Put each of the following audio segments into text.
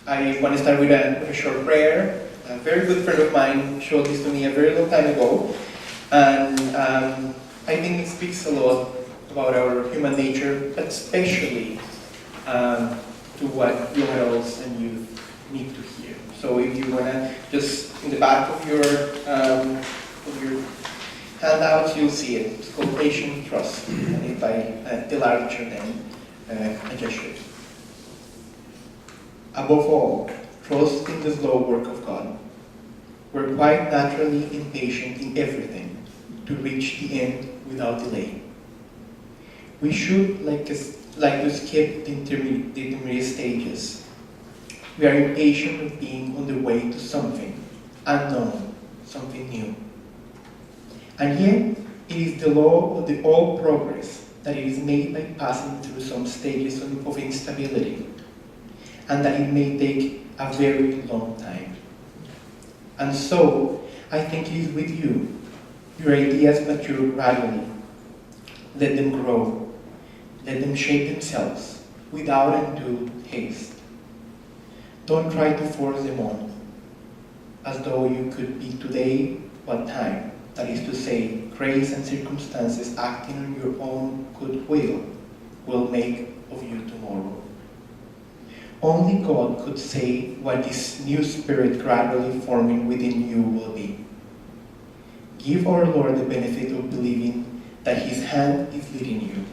I want to start with a short prayer. A very good friend of mine showed this to me a very long time ago, and I think it speaks a lot about our human nature, but especially to what young adults and youth need to hear. So if you want to, just in the back of your handouts, you'll see it. It's called Patient Trust, and it's by the larger than a gesture. Above all, trust in the slow work of God. We're quite naturally impatient in everything to reach the end without delay. We should like to skip the intermediate stages. We are impatient of being on the way to something unknown, something new. And yet, it is the law of the all progress that it is made by passing through some stages of instability, and that it may take a very long time. And so, I think it is with you. Your ideas mature gradually. Let them grow. Let them shape themselves without undue haste. Don't try to force them on, as though you could be today what time, that is to say, grace and circumstances acting on your own good will make of you tomorrow. Only God could say what this new spirit gradually forming within you will be. Give our Lord the benefit of believing that His hand is leading you,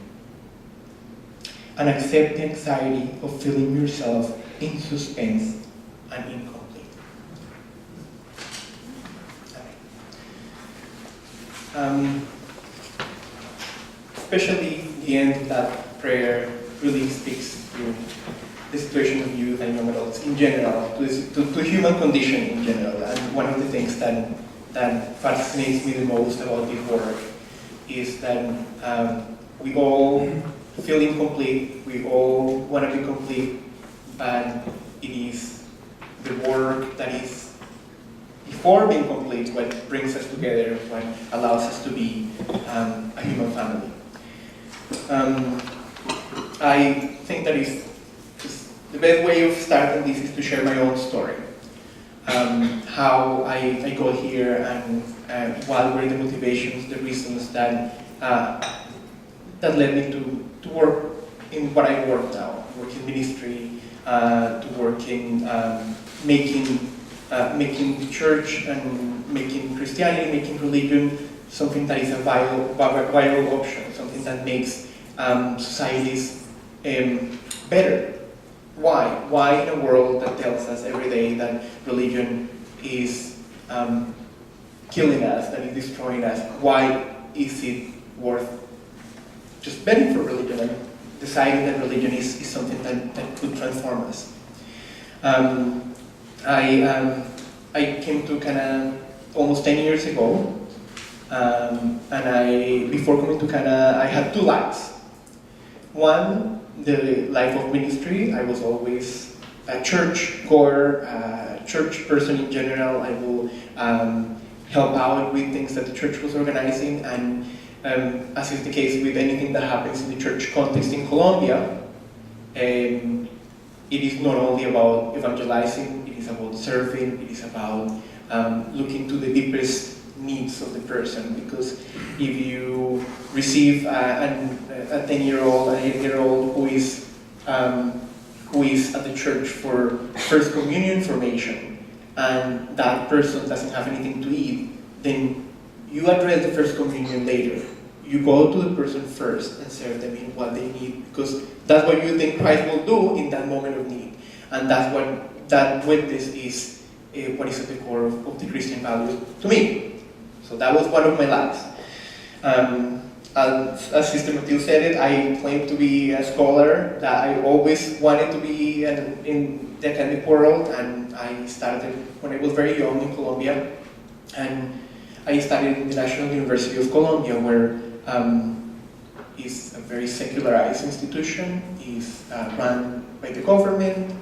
and accept the anxiety of feeling yourself in suspense and incomplete. Especially the end of that prayer really speaks to the situation of youth and young adults in general, to human condition in general. And one of the things that fascinates me the most about this work is that we all feel incomplete, we all want to be complete, but it is the work that is before being complete what brings us together, what allows us to be a human family. I think that is the best way of starting this is to share my own story. How I got here and what were the motivations, the reasons that led me to work in what I work now, work in ministry, to work in making the church and making Christianity, making religion something that is a viable option, something that makes societies better. Why? Why in a world that tells us every day that religion is killing us, that is destroying us, why is it worth just betting for religion and deciding that religion is something that could transform us? I came to Canada almost 10 years ago, and before coming to Canada, I had two lives. One, the life of ministry. I was always a church goer, a church person in general. I will help out with things that the church was organizing, and as is the case with anything that happens in the church context in Colombia, it is not only about evangelizing, it is about serving, it is about looking to the deepest needs of the person, because if you receive a 10-year-old, an 8-year-old who is at the church for first communion formation, and that person doesn't have anything to eat, then you address the first communion later. You go to the person first and serve them in what they need, because that's what you think Christ will do in that moment of need. And that's what that witness is, what is at the core of the Christian values to me. So that was one of my lives. As Sister Matilde said it, I claim to be a scholar, that I always wanted to be in the academic world, and I started when I was very young in Colombia, and I studied in the National University of Colombia, where is a very secularized institution, is run by the government.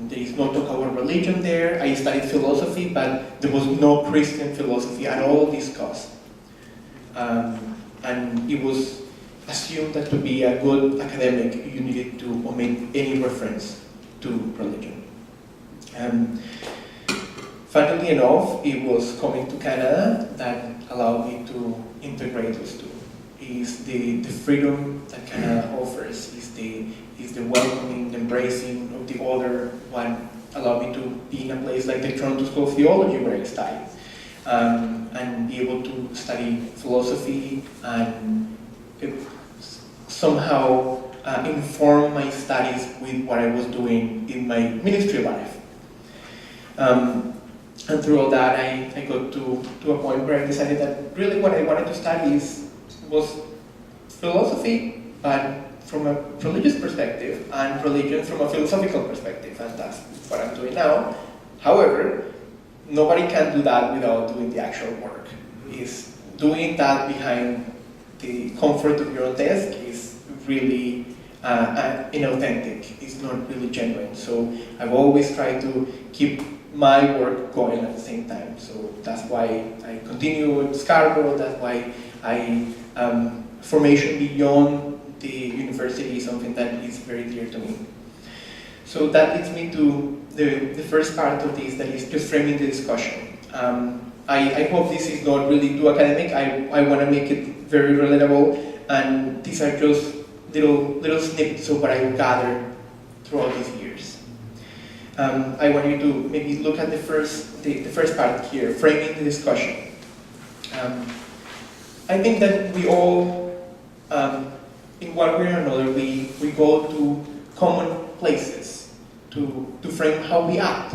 There is no talk about religion there. I studied philosophy, but there was no Christian philosophy at all discussed. And it was assumed that to be a good academic, you needed to omit any reference to religion. Um, Funnily enough, it was coming to Canada that allowed me to integrate those two. Is the freedom that Canada offers, is the welcoming, the embracing of the other, one allowed me to be in a place like the Toronto School of Theology where I studied, and be able to study philosophy and somehow inform my studies with what I was doing in my ministry life. And through all that, I got to a point where I decided that really what I wanted to study was philosophy, but from a religious perspective, and religion from a philosophical perspective, and that's what I'm doing now. However, nobody can do that without doing the actual work. Is doing that behind the comfort of your own desk is really inauthentic. It's not really genuine. So I've always tried to keep my work going at the same time. So that's why I continue in Scarborough. That's why formation beyond the university is something that is very dear to me. So that leads me to the first part of this, that is just framing the discussion. I hope this is not really too academic. I want to make it very relatable, and these are just little snippets of what I gathered throughout these years. I want you to maybe look at the first part here, framing the discussion. I think that we all, in one way or another, we go to common places to frame how we act,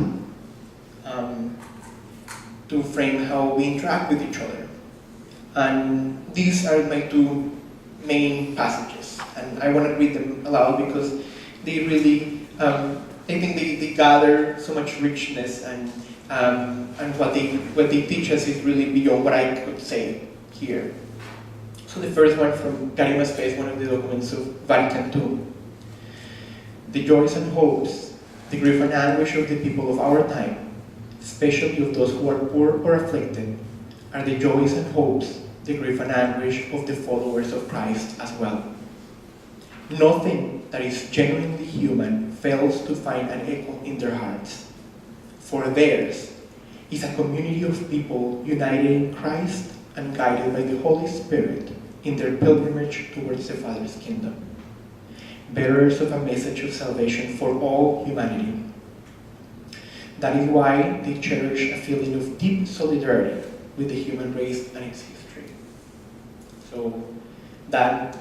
to frame how we interact with each other. And these are my two main passages, and I want to read them aloud because they really, I think they gather so much richness, and what they teach us is really beyond what I could say here. So the first one from Garima Space, one of the documents of Vatican II. The joys and hopes, the grief and anguish of the people of our time, especially of those who are poor or afflicted, are the joys and hopes, the grief and anguish of the followers of Christ as well. Nothing that is genuinely human fails to find an echo in their hearts, for theirs is a community of people united in Christ and guided by the Holy Spirit in their pilgrimage towards the Father's kingdom, bearers of a message of salvation for all humanity. That is why they cherish a feeling of deep solidarity with the human race and its history. So that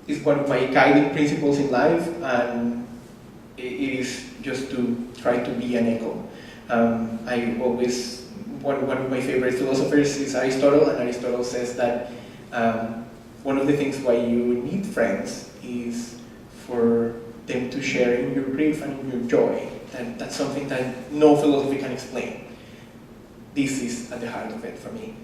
is one of my guiding principles in life, and it is just to try to be an echo. One of my favorite philosophers is Aristotle, and Aristotle says that one of the things why you need friends is for them to share in your grief and in your joy. And that's something that no philosophy can explain. This is at the heart of it for me,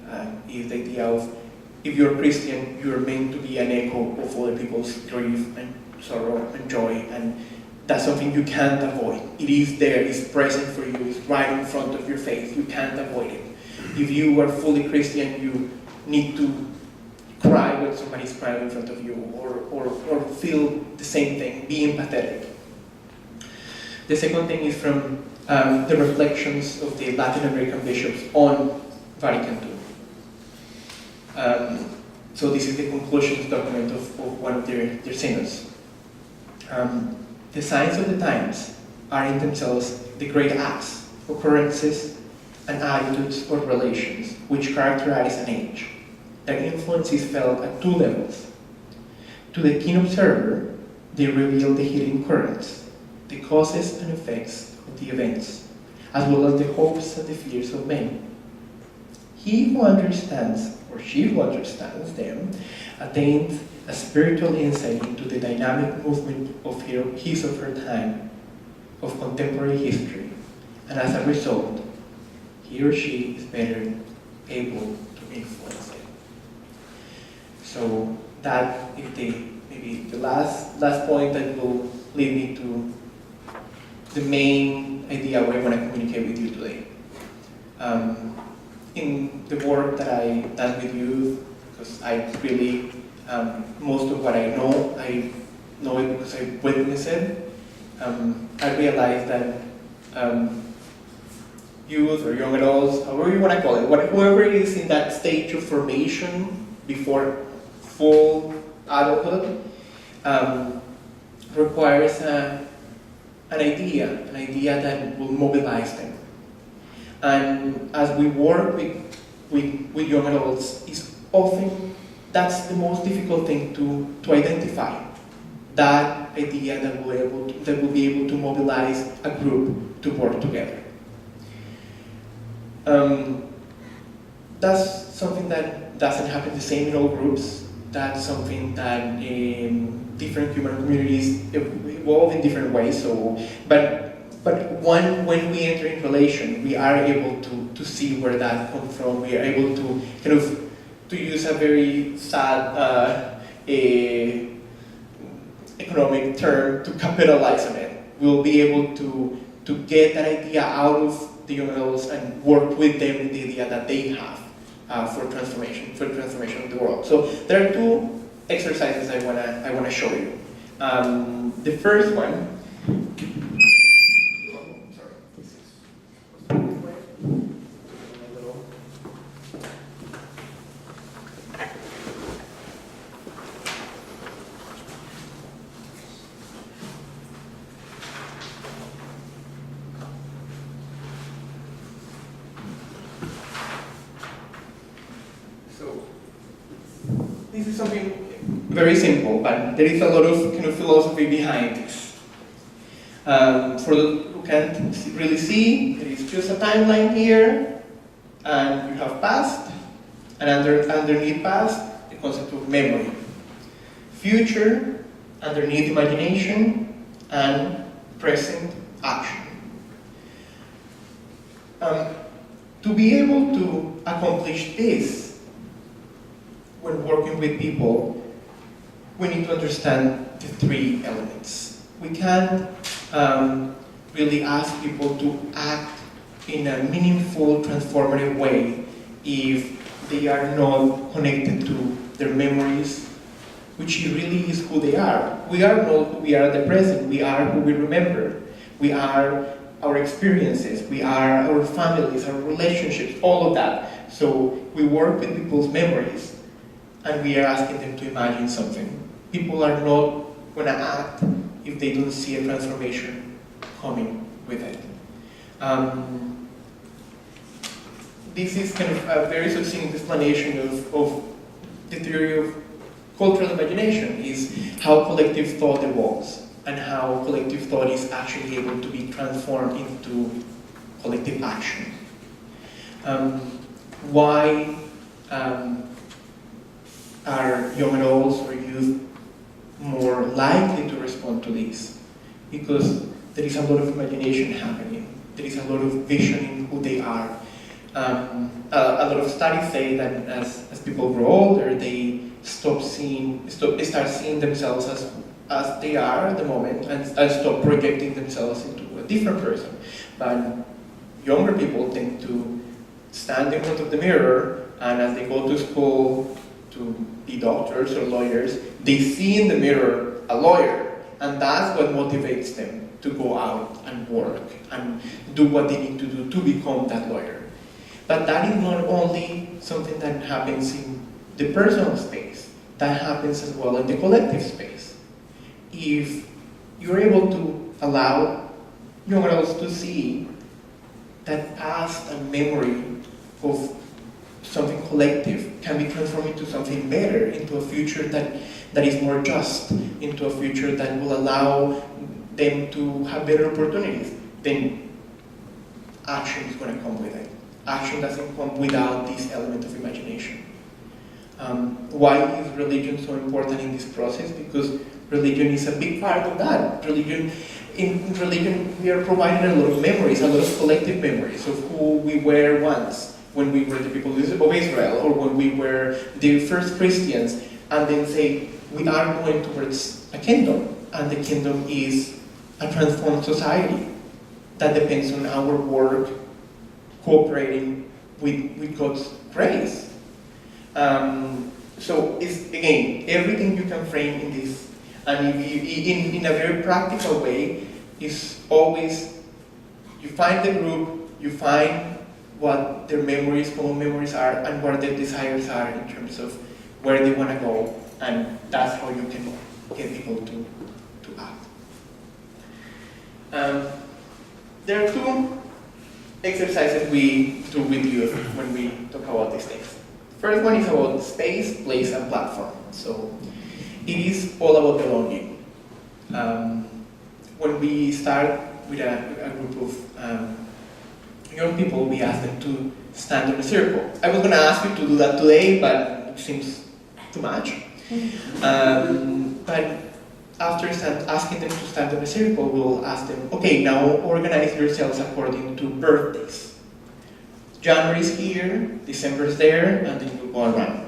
is the idea of, if you're Christian, you're meant to be an echo of other people's grief and sorrow and joy, and that's something you can't avoid. It is there, it's present for you, it's right in front of your face, you can't avoid it. If you are fully Christian, you need to cry when somebody's crying in front of you, or feel the same thing, be empathetic. The second thing is from the reflections of the Latin American bishops on Vatican II. So this is the conclusions document of one of their synods. The signs of the times are in themselves the great acts, occurrences, and attitudes or relations which characterize an age. Their influence is felt at two levels. To the keen observer, they reveal the hidden currents, the causes and effects of the events, as well as the hopes and the fears of men. He who understands, or she who understands them, attains a spiritual insight into the dynamic movement of his or her time, of contemporary history, and as a result, he or she is better able to influence it. So that is maybe the last point that will lead me to the main idea what I want to communicate with you today. In the work that I've done with you, because I really, most of what I know it because I witnessed it. I realized that youth or young adults, however you want to call it, whoever is in that stage of formation before full adulthood, requires an idea that will mobilize them. And as we work with young adults, it's often that's the most difficult thing to identify. That idea that will be able to mobilize a group to work together. That's something that doesn't happen the same in all groups. That's something that different human communities evolve in different ways. But when we enter in relation, we are able to see where that comes from. We are able to kind of, to use a very sad economic term, to capitalize on it. We'll be able to get that idea out of the young adults and work with them in the idea that they have for transformation of the world. So there are two exercises I wanna show you. The first one. This is something very simple, but there is a lot of kind of philosophy behind this. For those who can't really see, there is just a timeline here, and you have past, and underneath past, the concept of memory. Future, underneath imagination, and present action. To be able to accomplish this, when working with people, we need to understand the three elements. We can't really ask people to act in a meaningful, transformative way if they are not connected to their memories, which really is who they are. We are not who we are at the present, we are who we remember. We are our experiences, we are our families, our relationships, all of that. So we work with people's memories, and we are asking them to imagine something. People are not going to act if they don't see a transformation coming with it. This is kind of a very succinct explanation of the theory of cultural imagination, is how collective thought evolves and how collective thought is actually able to be transformed into collective action. Why are young adults or youth more likely to respond to this? Because there is a lot of imagination happening. There is a lot of vision in who they are. A lot of studies say that as people grow older, they start seeing themselves as they are at the moment and stop projecting themselves into a different person. But younger people tend to stand in front of the mirror, and as they go to school to be doctors or lawyers, they see in the mirror a lawyer, and that's what motivates them to go out and work and do what they need to do to become that lawyer. But that is not only something that happens in the personal space, that happens as well in the collective space. If you're able to allow young adults to see that past and memory of something collective can be transformed into something better, into a future that is more just, into a future that will allow them to have better opportunities, then action is going to come with it. Action doesn't come without this element of imagination. Why is religion so important in this process? Because religion is a big part of that. In religion, we are provided a lot of memories, a lot of collective memories of who we were once, when we were the people of Israel, or when we were the first Christians, and then say, we are going towards a kingdom, and the kingdom is a transformed society that depends on our work cooperating with God's grace. So it's, again, everything you can frame in this, and in a very practical way, is always You find the group, you find what their memories, common memories are, and what their desires are in terms of where they want to go, and that's how you can get people to act. There are two exercises we do with youth when we talk about these things. First one is about space, place, and platform. So it is all about belonging. When we start with a group of young people, we ask them to stand in a circle. I was going to ask you to do that today, but it seems too much. But after asking them to stand in a circle, we'll ask them, okay, now organize yourselves according to birthdays. January is here, December is there, and then you go around.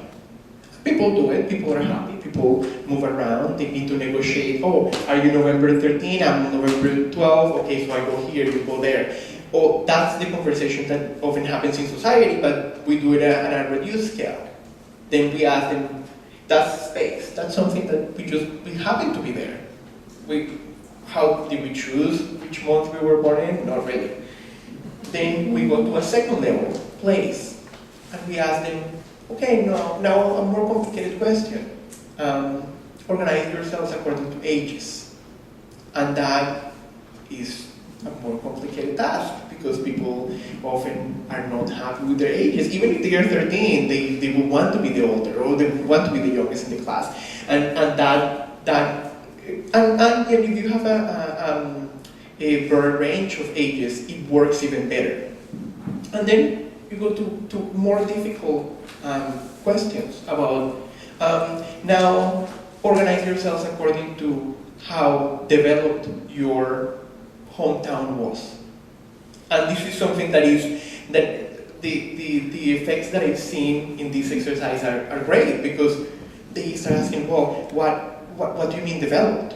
People do it, people are happy, people move around, they need to negotiate, oh, are you November 13, I'm November 12, okay, so I go here, you go there. Oh, that's the conversation that often happens in society, but we do it at a reduced scale. Then we ask them, that's space, that's something that we happen to be there. How did we choose which month we were born in? Not really. Then we go to a second level, place, and we ask them, okay, now a more complicated question. Organize yourselves according to ages. And that is a more complicated task because people often are not happy with their ages. Even if they are 13, they will want to be the older or they will want to be the youngest in the class. And if you have a broad range of ages, it works even better. And then you go to more difficult questions about now organize yourselves according to how developed your hometown was. And this is something that the effects that I've seen in this exercise are great because they start asking, well, what do you mean developed?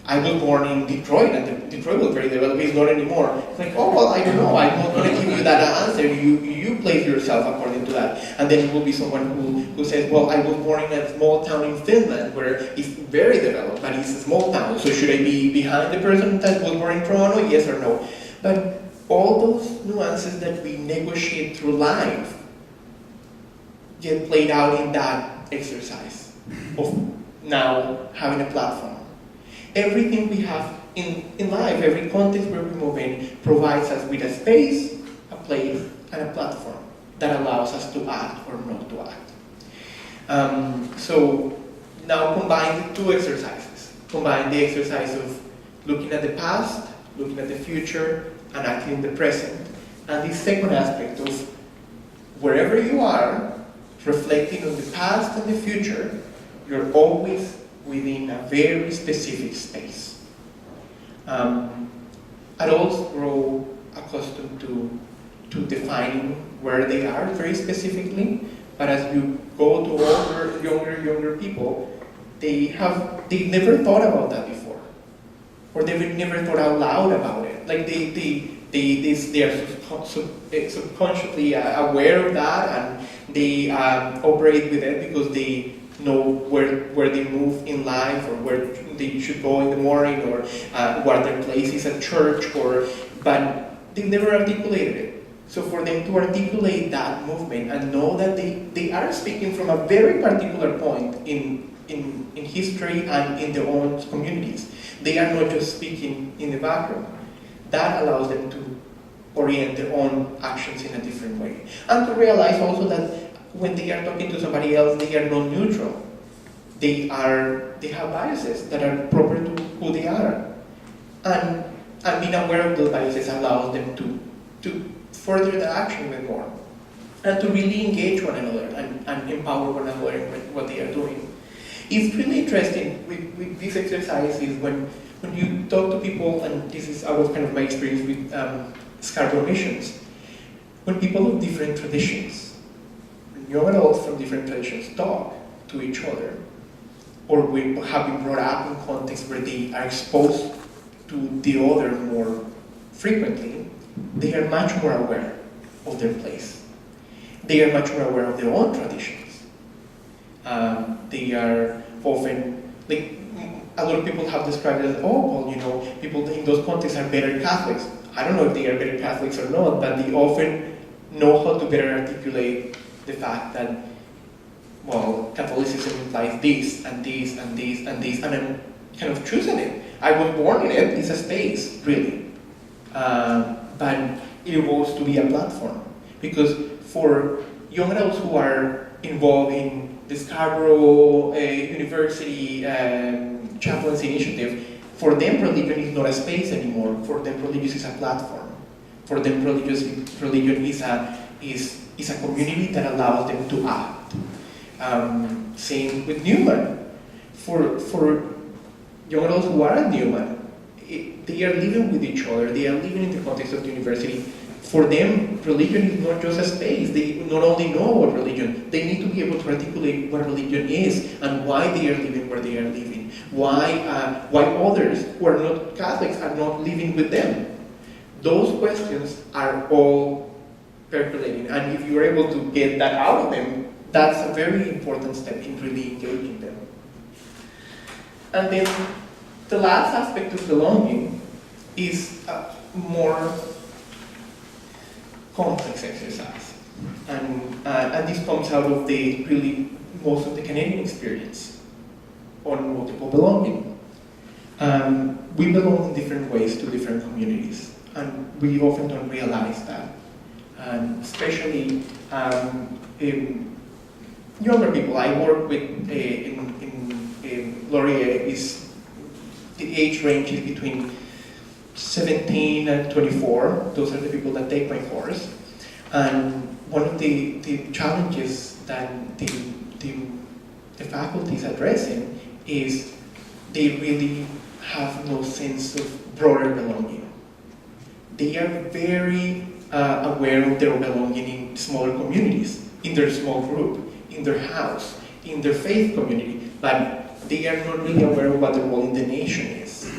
I was born in Detroit, and Detroit was very developed. It's not anymore. It's like, oh, well, I don't know. I'm not going to give you that answer. You place yourself according to that. And then it will be someone who says, well, I was born in a small town in Finland where it's very developed, but it's a small town. So should I be behind the person that was born in Toronto? Yes or no? But all those nuances that we negotiate through life get played out in that exercise of now having a platform. Everything we have in life, every context where we move in, provides us with a space, a place, and a platform that allows us to act or not to act. So now combine the two exercises. Combine the exercise of looking at the past, looking at the future, and acting in the present. And the second aspect of wherever you are, reflecting on the past and the future, you're always within a very specific space. Adults grow accustomed to defining where they are very specifically, but as you go to older, younger people, they never thought about that before, or they've never thought out loud about it. Like they are subconsciously aware of that, and they operate with it because they know where they move in life, or where they should go in the morning, or what their place is at church, but they never articulated it. So for them to articulate that movement and know that they are speaking from a very particular point in history and in their own communities. They are not just speaking in the background. That allows them to orient their own actions in a different way. And to realize also that when they are talking to somebody else, they are not neutral. They have biases that are proper to who they are. And being aware of those biases allows them to further the action even more. And to really engage one another and empower one another in what they are doing. It's really interesting with this exercise is when you talk to people, and this is our kind of my experience with Scarborough missions, when people of different traditions, young adults from different traditions talk to each other, or we have been brought up in contexts where they are exposed to the other more frequently, they are much more aware of their place. They are much more aware of their own traditions. They are often, like, a lot of people have described it as, oh, well, you know, people in those contexts are better Catholics. I don't know if they are better Catholics or not, but they often know how to better articulate the fact that, well, Catholicism implies this, and this, and this, and this, and I'm kind of choosing it. I was born in it, it's a space, really. But it evolves to be a platform. Because for young adults who are involved in the Scarborough University Chaplaincy Initiative, for them religion is not a space anymore. For them religion is a platform. For them religion is a community that allows them to act. Same with Newman. For young adults who are at Newman, they are living with each other, they are living in the context of the university. For them, religion is not just a space. They not only know about religion, they need to be able to articulate what religion is and why they are living where they are living. Why others who are not Catholics are not living with them. Those questions are all percolating, and if you are able to get that out of them, that's a very important step in really engaging them. And then the last aspect of belonging is a more complex exercise. And this comes out of most of the Canadian experience on multiple belonging. We belong in different ways to different communities, and we often don't realize that. And especially in younger people, I work with in Laurier, the age range is between 17 and 24. Those are the people that take my course. And one of the challenges that the faculty is addressing is they really have no sense of broader belonging. They are very aware of their belonging in smaller communities, in their small group, in their house, in their faith community, but they are not really aware of what the role in the nation is,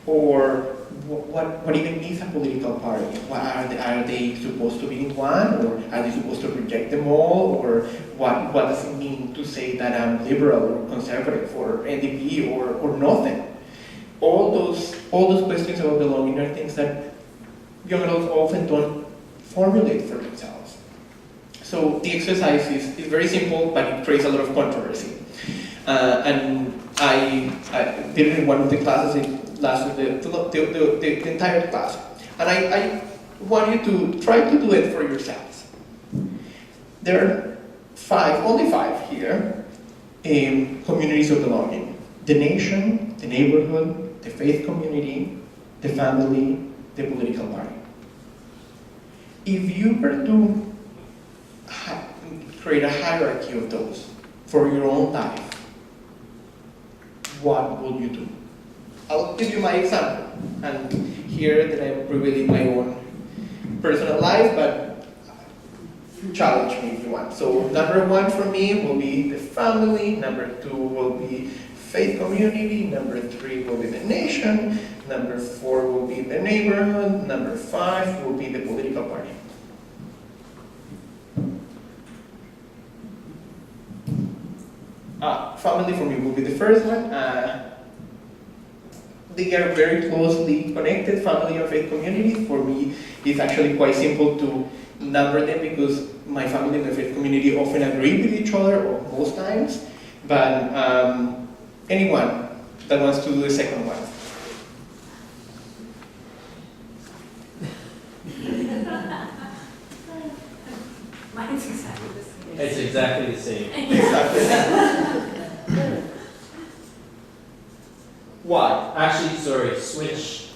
or what even is a political party. Are they supposed to be in one, or are they supposed to reject them all, or what does it mean to say that I'm liberal or conservative or NDP or nothing? All those questions about belonging are things that young adults often don't formulate for themselves. So the exercise is very simple, but it creates a lot of controversy. And I did it in one of the classes. It lasted the entire class. And I want you to try to do it for yourselves. There are only five here, communities of belonging. The nation, the neighborhood, the faith community, the family, the political party. If you were to create a hierarchy of those for your own life, what would you do? I'll give you my example. And here that I'm revealing my own personal life, but challenge me if you want. So number one for me will be the family, number two will be faith community, number three will be the nation, number four will be the neighborhood, number five will be the political party. Family for me will be the first one. They are very closely connected, family and faith community. For me, it's actually quite simple to number them because my family and my faith community often agree with each other, or most times. But anyone that wants to do the second one. Mine's exactly the same. It's exactly the same. Exactly. Why? Actually, sorry, switch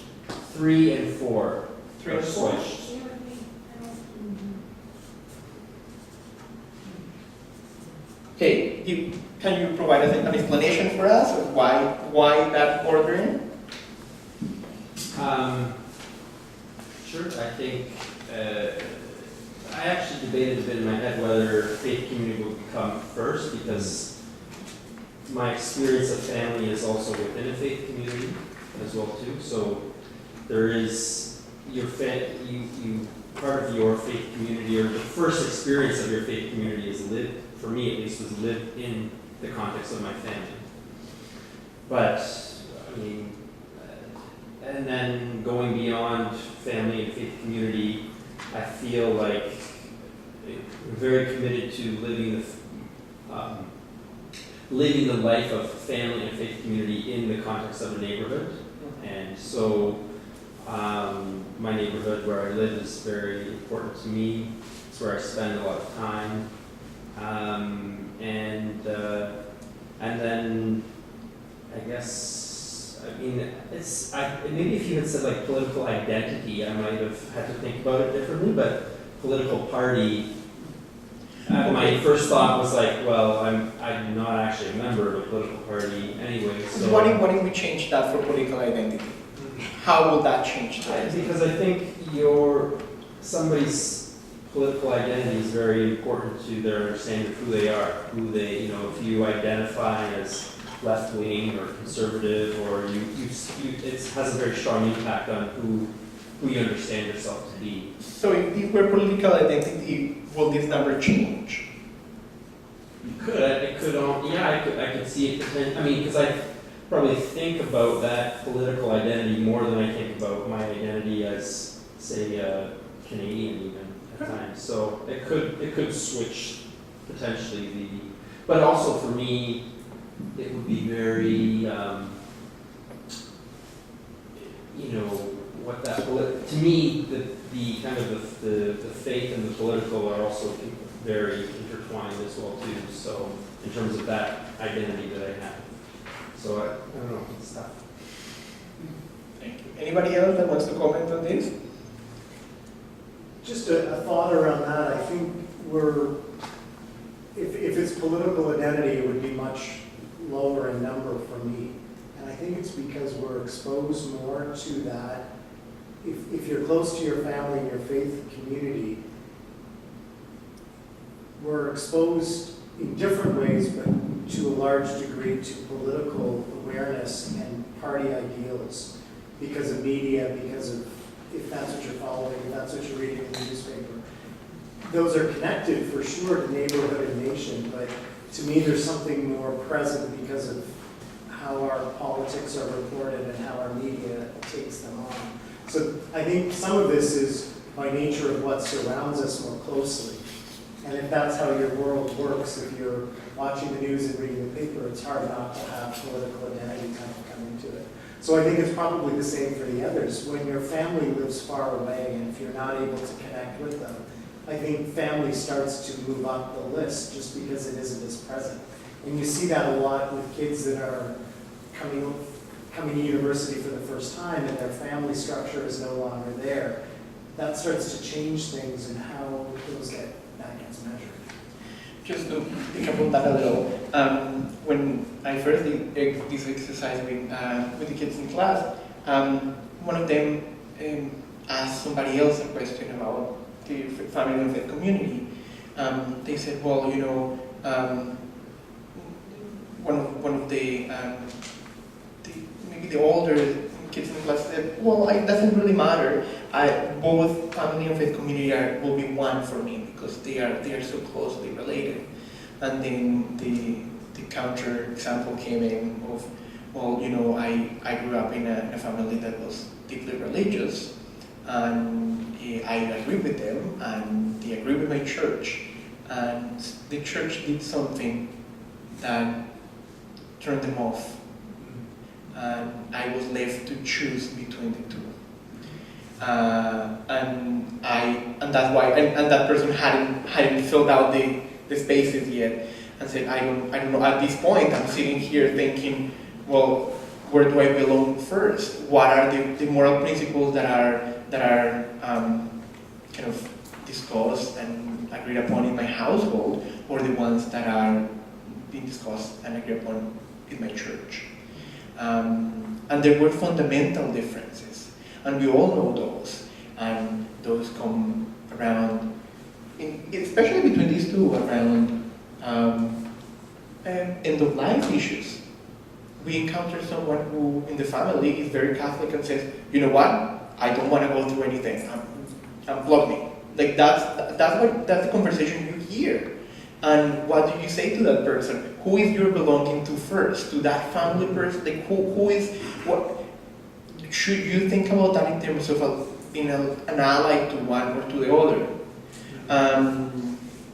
3 and 4. 3 and 4. Switched. Okay, can you provide us an explanation for us of why that ordering? Sure, I think I actually debated a bit in my head whether faith community would come first, because my experience of family is also within a faith community as well too. So there is your part of your faith community, or the first experience of your faith community is lived, for me at least, was lived in the context of my family. But and then going beyond family and faith community, I feel like we're very committed to living the life of family and faith community in the context of a neighborhood. And so my neighborhood where I live is very important to me. It's where I spend a lot of time. And then I guess, I mean, maybe if you had said like political identity, I might have had to think about it differently, but political party, my first thought was like, well, I'm not actually a member of a political party anyway, so. What if we change that for political identity? How will that change that? Because I think somebody's political identity is very important to their understanding of who they are, if you identify as left-wing or conservative, or it has a very strong impact on who you understand yourself to be. So if we're political identity, will this number change? You could. It could. I could see it potentially. I mean, because I probably think about that political identity more than I think about my identity as, say, a Canadian even at times. So it could switch potentially but also for me, it would be very, to me, the kind of the faith and the political are also very intertwined as well too. So in terms of that identity that I have. So I don't know, it's tough. Thank you. Anybody else that wants to comment on this? Just a thought around that. I think if it's political identity, it would be much lower in number for me. And I think it's because we're exposed more to that. If you're close to your family and your faith community, we're exposed in different ways, but to a large degree to political awareness and party ideals because of media, because of, if that's what you're following, if that's what you're reading in the newspaper. Those are connected for sure to neighborhood and nation, but to me there's something more present because of how our politics are reported and how our media takes them on. So I think some of this is by nature of what surrounds us more closely. And if that's how your world works, if you're watching the news and reading the paper, it's hard not to have political identity kind of come into it. So I think it's probably the same for the others. When your family lives far away and if you're not able to connect with them, I think family starts to move up the list just because it isn't as present. And you see that a lot with kids that are coming to university for the first time and their family structure is no longer there. That starts to change things and how that gets measured. Just to pick up on that a little, when I first did this exercise with the kids in class, one of them asked somebody else a question about the family and faith community. They said, well, one of the maybe the older kids in the class said, well, it doesn't really matter. Both family and faith community will be one for me because they are so closely related. And then the counter example came in of, well, I grew up in a family that was deeply religious, and I agree with them, and they agree with my church, and the church did something that turned them off, and I was left to choose between the two. And that's why, and that person hadn't filled out the spaces yet, and said, I don't know. At this point, I'm sitting here thinking, well, where do I belong first? What are the moral principles that are kind of discussed and agreed upon in my household, or the ones that are being discussed and agreed upon in my church? And there were fundamental differences. And we all know those, and those come around, especially between these two, around end-of-life issues. We encounter someone who, in the family, is very Catholic and says, you know what, I don't want to go through anything, unplug me. Like that's the conversation you hear. And what do you say to that person? Who is your belonging to first? To that family person? Like who is what? should you think about that in terms of being an ally to one or to the other?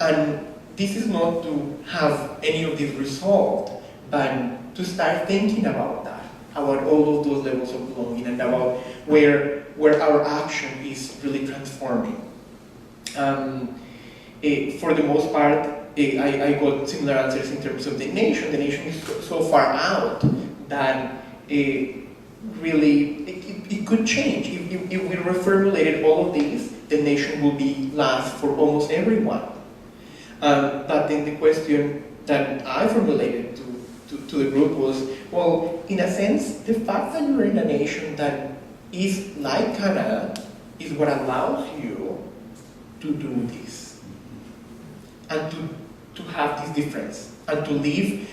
And this is not to have any of this resolved, but to start thinking about that, about all of those levels of belonging, and about where our action is really transforming. For the most part, I got similar answers in terms of the nation. The nation is so far out that really it could change. If we reformulated all of these, the nation will be last for almost everyone. But then the question that I formulated to the group was, well, in a sense, the fact that you're in a nation that is like Canada is what allows you to do this. And to have this difference. And to live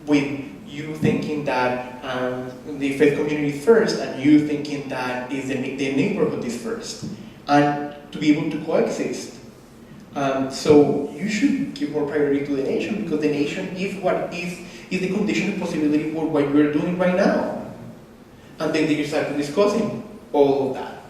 with you thinking that the faith community is first, and you thinking that is the neighborhood is first. And to be able to coexist. So you should give more priority to the nation, because the nation is what is the condition of possibility for what we're doing right now. And then they start discussing all of that.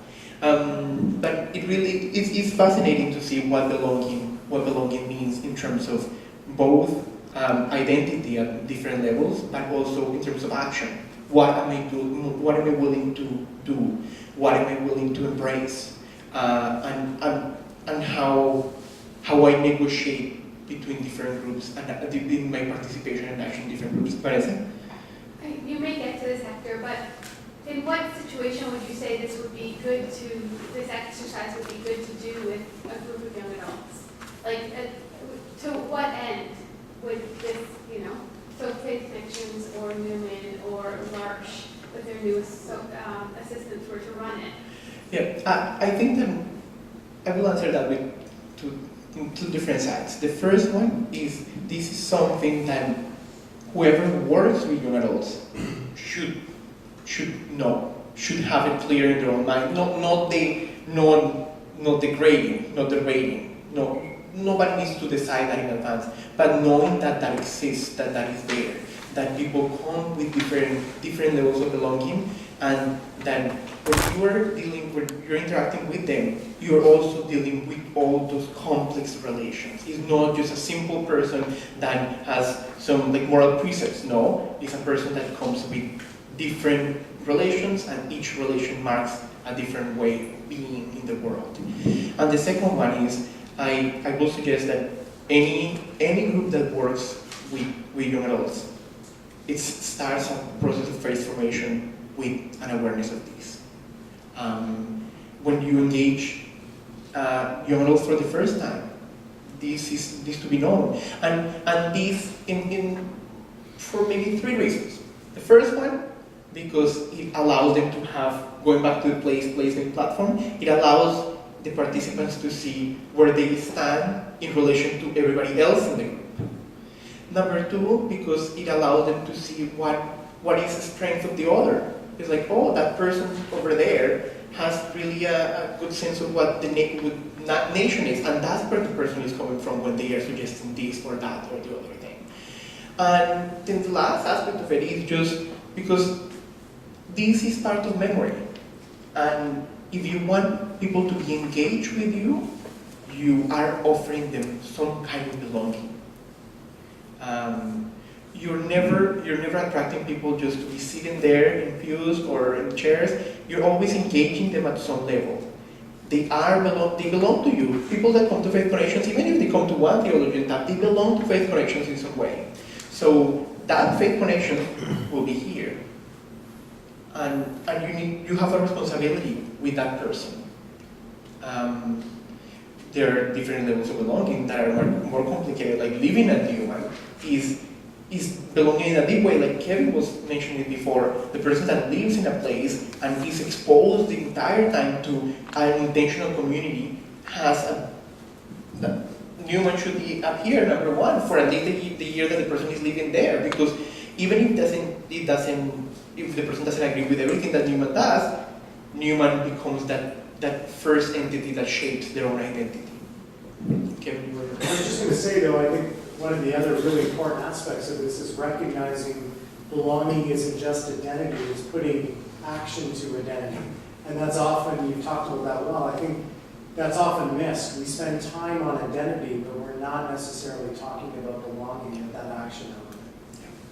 But it really is fascinating to see what belonging means in terms of both identity at different levels, but also in terms of action. What am I doing? What am I willing to do? What am I willing to embrace? And how I negotiate between different groups and in my participation and action in different groups. Vanessa? You may get to this, Hector, but in what situation would you say this exercise would be good to do with a group of young adults? Like, to what end would this, so Faith Connections or Newman or Larch with their new assistants were to run it? Yeah, I think that I will answer that with two different sides. The first one is, this is something that whoever works with young adults should know, should have it clear in their own mind. Not the grading, not the rating. No, nobody needs to decide that in advance. But knowing that exists, that is there, that people come with different levels of belonging, and that when you're interacting with them, you're also dealing with all those complex relations. It's not just a simple person that has some moral precepts. No, it's a person that comes with different relations, and each relation marks a different way of being in the world. And the second one is, I will suggest that any group that works with young adults, it starts a process of faith formation with an awareness of this. When you engage young adults for the first time, this is to be known, and this for maybe three reasons. The first one, because it allows them to have, going back to the placement platform, it allows the participants to see where they stand in relation to everybody else in the group. Number two, because it allows them to see what is the strength of the other. It's like, oh, that person over there has really a good sense of what the nation is, and that's where the person is coming from when they are suggesting this or that or the other thing. And then the last aspect of it is just because this is part of memory. And if you want people to be engaged with you, you are offering them some kind of belonging. You're never attracting people just to be sitting there in pews or in chairs. You're always engaging them at some level. They belong to you. People that come to Faith Connections, even if they come to one theology tab, they belong to Faith Connections in some way. So that Faith Connection will be here. And you have a responsibility with that person. There are different levels of belonging that are more complicated, like living at Newman is belonging in a deep way, like Kevin was mentioning before. The person that lives in a place and is exposed the entire time to an intentional community Newman should be up here, number one, for at least the year that the person is living there, because even if the person doesn't agree with everything that Newman does, Newman becomes that first entity that shapes their own identity. Kevin, you were... I was just going to say, though, I think one of the other really important aspects of this is recognizing belonging isn't just identity, it's putting action to identity. And that's often, you've talked about that well, I think that's often missed. We spend time on identity, but we're not necessarily talking about belonging with that action element.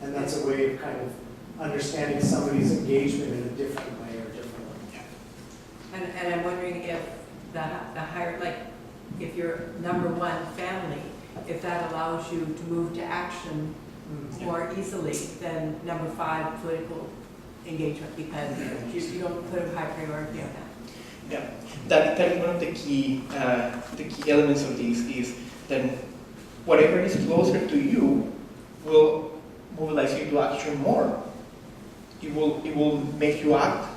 And that's a way of kind of understanding somebody's engagement in a different way or differently. And I'm wondering if the higher, like, if you're number one family, if that allows you to move to action more easily than number 5 political engagement, because you don't put a high priority on that. Yeah, that is one of the key elements of this is that whatever is closer to you will mobilize you to action more. It will make you act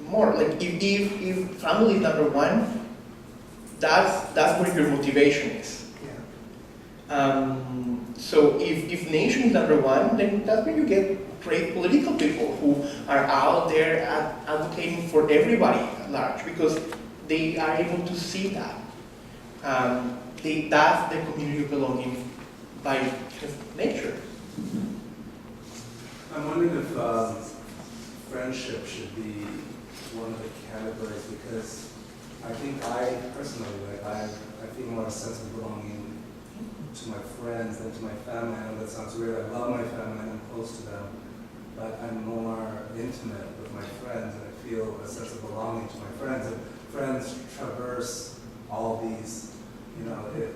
more. Like if family is number one, that's where your motivation is. Yeah. So if nation is number one, then that's when you get great political people who are out there advocating for everybody at large, because they are able to see that. That's the community of belonging by kind of nature. I'm wondering if friendship should be one of the categories, because I think I personally, I feel more a sense of belonging to my friends than to my family. I know that sounds weird. I love my family and I'm close to them, but I'm more intimate with my friends and I feel a sense of belonging to my friends. And friends traverse all these,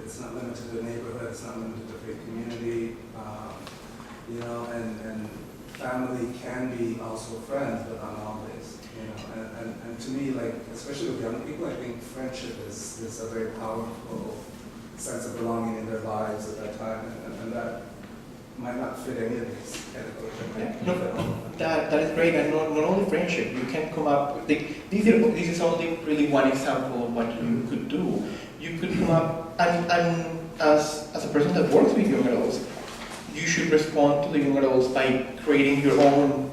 it's not limited to the neighborhood, it's not limited to faith community, and family can be also friends, but not always, and to me, like, especially with young people, I think friendship is a very powerful sense of belonging in their lives at that time, and that might not fit any of these categories. That is great, and not only friendship. You can come up. This is only really one example of what you could do. You could come up, and as a person that works with young adults, you should respond to the young adults by creating your own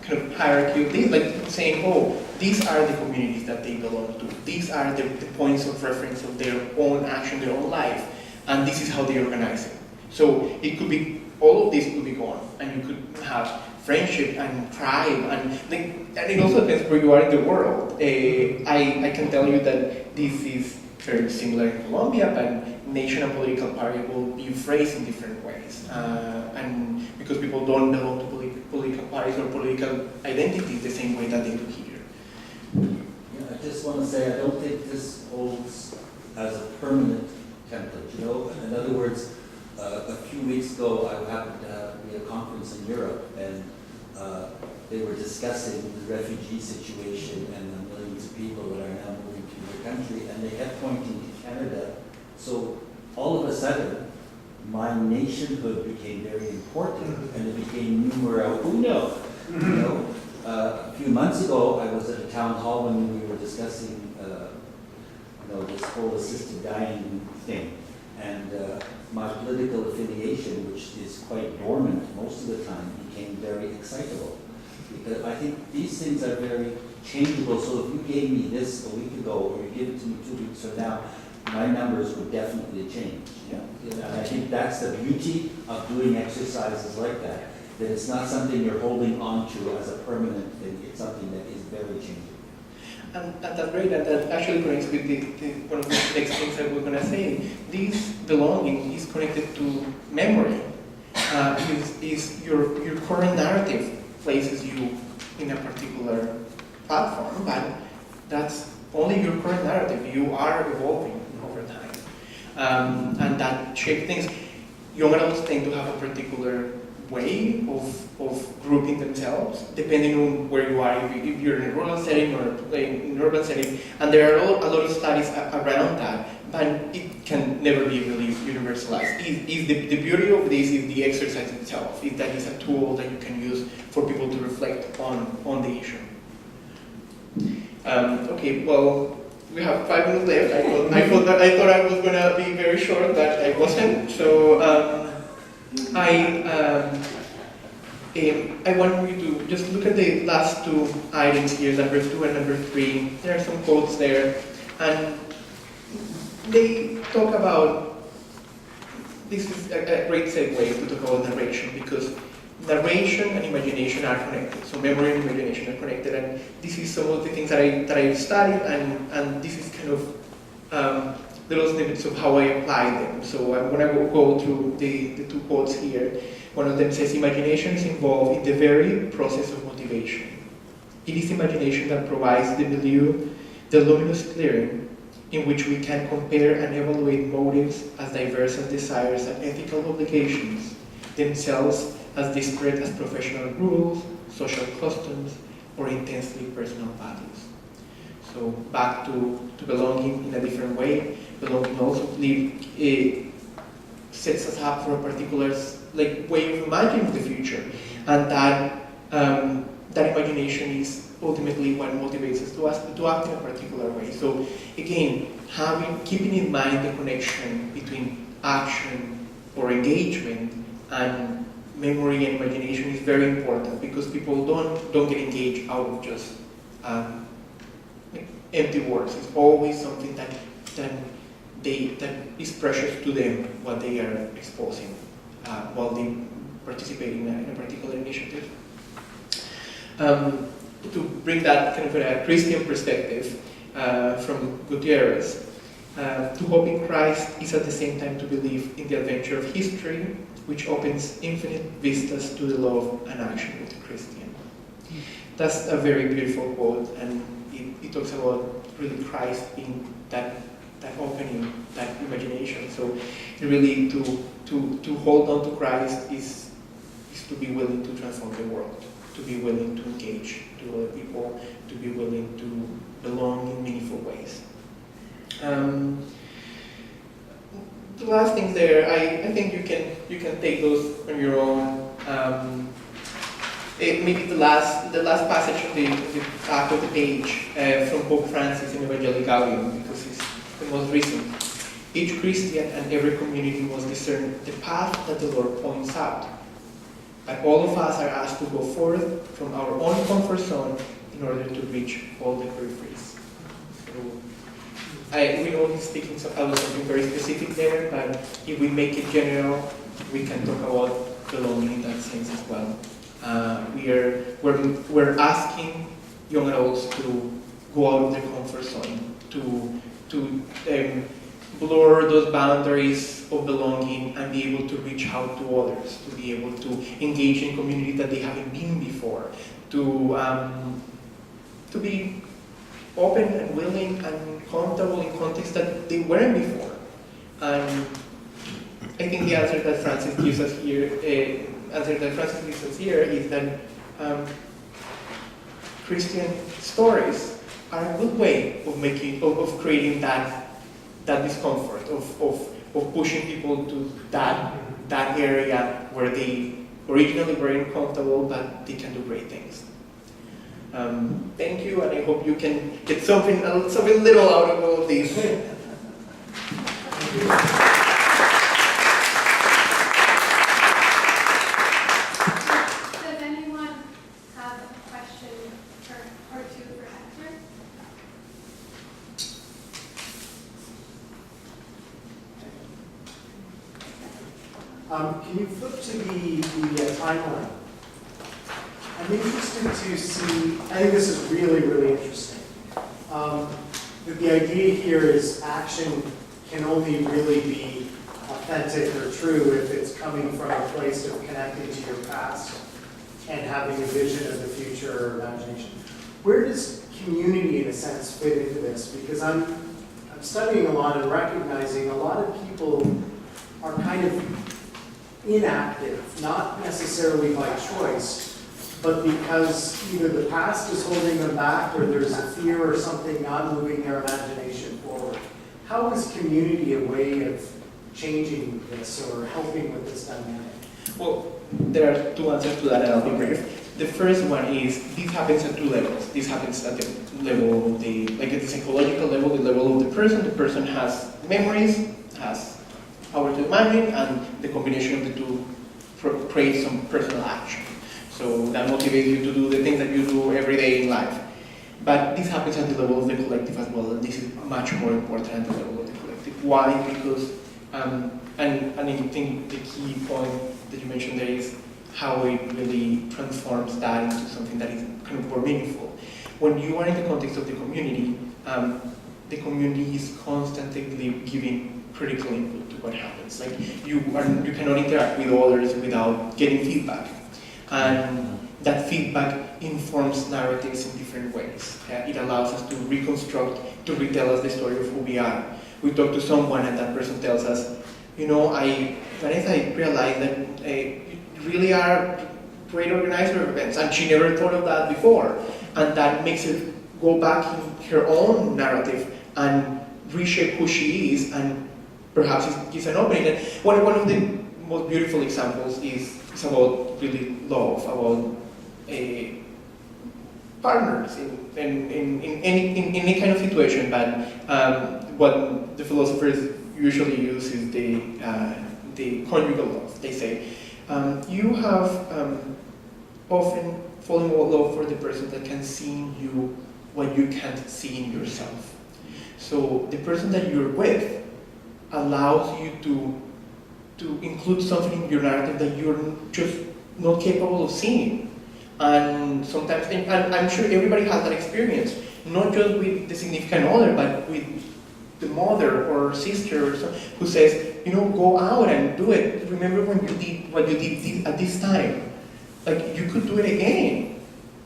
kind of hierarchy of things, like saying, oh, these are the communities that they belong to. These are the points of reference of their own action, their own life, and this is how they organize it. So it could be, all of this could be gone, and you could have friendship and tribe, and it also depends where you are in the world. I can tell you that this is very similar in Colombia, but nation and political party will be phrased in different ways, and because people don't belong to political parties or political identities the same way that they do here. Yeah, I just want to say I don't think this holds as a permanent template. In other words, a few weeks ago I happened to be at a conference in Europe, and they were discussing the refugee situation and the millions of people that are now moving to their country, and they kept pointing to Canada. So all of a sudden, my nationhood became very important, and it became numero uno. A few months ago, I was at a town hall when we were discussing, this whole assisted dying thing, and my political affiliation, which is quite dormant most of the time, became very excitable. Because I think these things are very changeable. So if you gave me this a week ago, or you give it to me 2 weeks from now, my numbers would definitely change. And I think that's the beauty of doing exercises like that. That it's not something you're holding on to as a permanent thing. It's something that is very changing. And that's great, and that actually connects with one of the next things that we're going to say. This belonging is connected to memory. Is your current narrative places you in a particular platform, but that's only your current narrative. You are evolving over time, and that shapes things. Young adults tend to have a particular way of grouping themselves, depending on where you are, if you're in a rural setting or in an urban setting, and there are a lot of studies around that, but it can never be really universalized. The beauty of this is the exercise itself, is that it's a tool that you can use for people to reflect on the issue. Okay, well, we have 5 minutes left. I thought I was going to be very short, but I wasn't, so I want you to just look at the last 2 items here, number 2 and number 3. There are some quotes there, and they talk about, this is a great segue to talk about narration, because narration and imagination are connected. So memory and imagination are connected, and this is some of the things that I've studied, and this is kind of little snippets of how I apply them. So I'm going to go through the two quotes here. One of them says, imagination is involved in the very process of motivation. It is imagination that provides the milieu, the luminous clearing, in which we can compare and evaluate motives as diverse as desires and ethical obligations, themselves as disparate as professional rules, social customs, or intensely personal values. So back to belonging in a different way. Belonging also sets us up for a particular way of imagining the future, and that imagination is ultimately what motivates us to act in a particular way. So again, keeping in mind the connection between action or engagement and memory and imagination is very important, because people don't get engaged out of just empty words. It's always something that is precious to them, what they are exposing while they participate in a particular initiative. To bring that kind of a Christian perspective from Gutierrez, to hope in Christ is at the same time to believe in the adventure of history, which opens infinite vistas to the love and action of the Christian. That's a very beautiful quote, and it talks about really Christ being that opening, that imagination. So really to hold on to Christ is to be willing to transform the world, to be willing to engage to other people, to be willing to belong in meaningful ways. The last things there, I think you can take those on your own. Maybe the last passage of the back of the page from Pope Francis in Evangelicalium, because it's the most recent. Each Christian and every community must discern the path that the Lord points out. And all of us are asked to go forth from our own comfort zone in order to reach all the peripheries. So we know he's speaking about something very specific there, but if we make it general, we can talk about belonging in that sense as well. We're asking young adults to go out of their comfort zone, to blur those boundaries of belonging and be able to reach out to others, to be able to engage in community that they haven't been before, to be open and willing and comfortable in contexts that they weren't before. And I think the answer that Francis gives us here, is that Christian stories are a good way of creating that discomfort, of pushing people to that area where they originally were uncomfortable, but they can do great things. Thank you, and I hope you can get something little out of all of these. Does anyone have a question or two for Hector? Can you flip to the timeline? I'm interested to see, I think this is really, really interesting. That the idea here is action can only really be authentic or true if it's coming from a place of connecting to your past and having a vision of the future or imagination. Where does community, in a sense, fit into this? Because I'm studying a lot and recognizing a lot of people are kind of inactive, not necessarily by choice, but because either the past is holding them back or there's a fear or something not moving their imagination forward. How is community a way of changing this or helping with this dynamic? Well, there are two answers to that, and I'll be brief. The first one is, this happens at two levels. This happens at the level of at the psychological level, the level of the person. The person has memories, has power to imagine, and the combination of the two creates some personal action. So that motivates you to do the things that you do every day in life. But this happens at the level of the collective as well, and this is much more important at the level of the collective. Why? Because, and I think the key point that you mentioned there is how it really transforms that into something that is kind of more meaningful. When you are in the context of the community is constantly giving critical input to what happens. Like you cannot interact with others without getting feedback, and that feedback informs narratives in different ways. It allows us to reconstruct, to retell us the story of who we are. We talk to someone and that person tells us, Vanessa, I realized that you really are great organizer of events, and she never thought of that before. And that makes her go back in her own narrative and reshape who she is, and perhaps it's an opening. And one of the most beautiful examples is about really love, about partners in any kind of situation. But what the philosophers usually use is the conjugal love. They say you have often fallen in love for the person that can see in you what you can't see in yourself. So the person that you're with allows you to include something in your narrative that you're just not capable of seeing. And sometimes, and I'm sure everybody has that experience, not just with the significant other, but with the mother or sister or someone who says, go out and do it. Remember when you did what you did at this time? Like, you could do it again.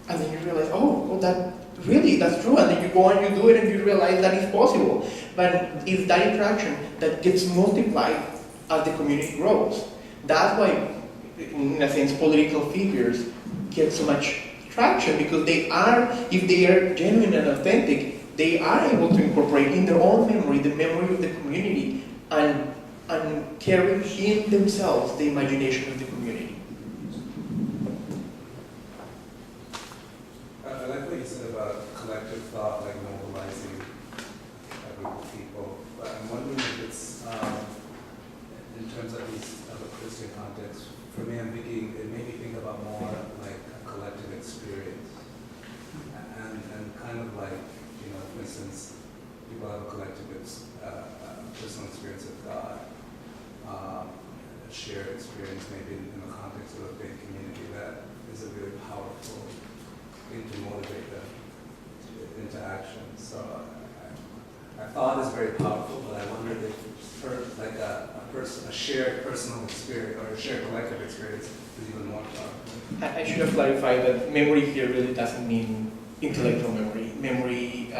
And then you realize, that's true. And then you go and you do it and you realize that it's possible. But it's that interaction that gets multiplied as the community grows. That's why, in a sense, political figures get so much traction, because if they are genuine and authentic, they are able to incorporate in their own memory the memory of the community and carry in themselves the imagination of the community. I like what you said about collective thought, like mobilizing a group of people. But I'm wondering if it's, in terms of a Christian context, for me, it made me think about more like a collective experience. And kind of like, for instance, people have a collective personal experience with God, a shared experience maybe in the context of a big community that is a really powerful thing to motivate them into action. So I thought it's very powerful, but I wondered if it's like a shared personal experience or a shared collective experience is even more powerful. I should have clarified that memory here really doesn't mean intellectual memory. Memory,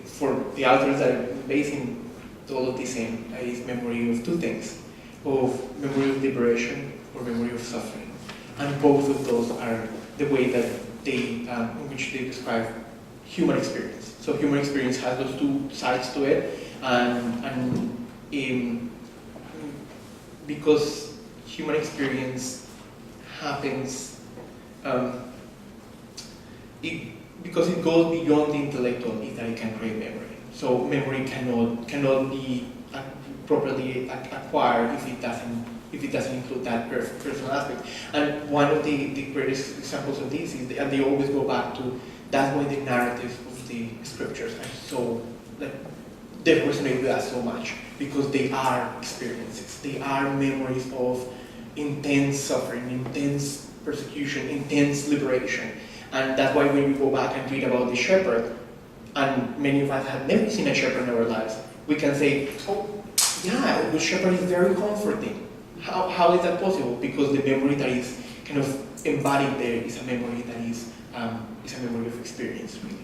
for the authors that are basing all of this in, is memory of two things, of memory of liberation or memory of suffering. And both of those are the way that in which they describe human experience. So human experience has those two sides to it, and because human experience happens, because it goes beyond the intellectual, is that it can create memory. So memory cannot be properly acquired if it doesn't include that personal aspect. And one of the greatest examples of this is, and they always go back to, that's why the narratives of the scriptures are so, they resonate with us so much, because they are experiences. They are memories of intense suffering, intense persecution, intense liberation. And that's why when we go back and read about the shepherd, and many of us have never seen a shepherd in our lives, we can say, oh, yeah, the shepherd is very comforting. How is that possible? Because the memory that is kind of embodied there is a memory that is a memory of experience, really.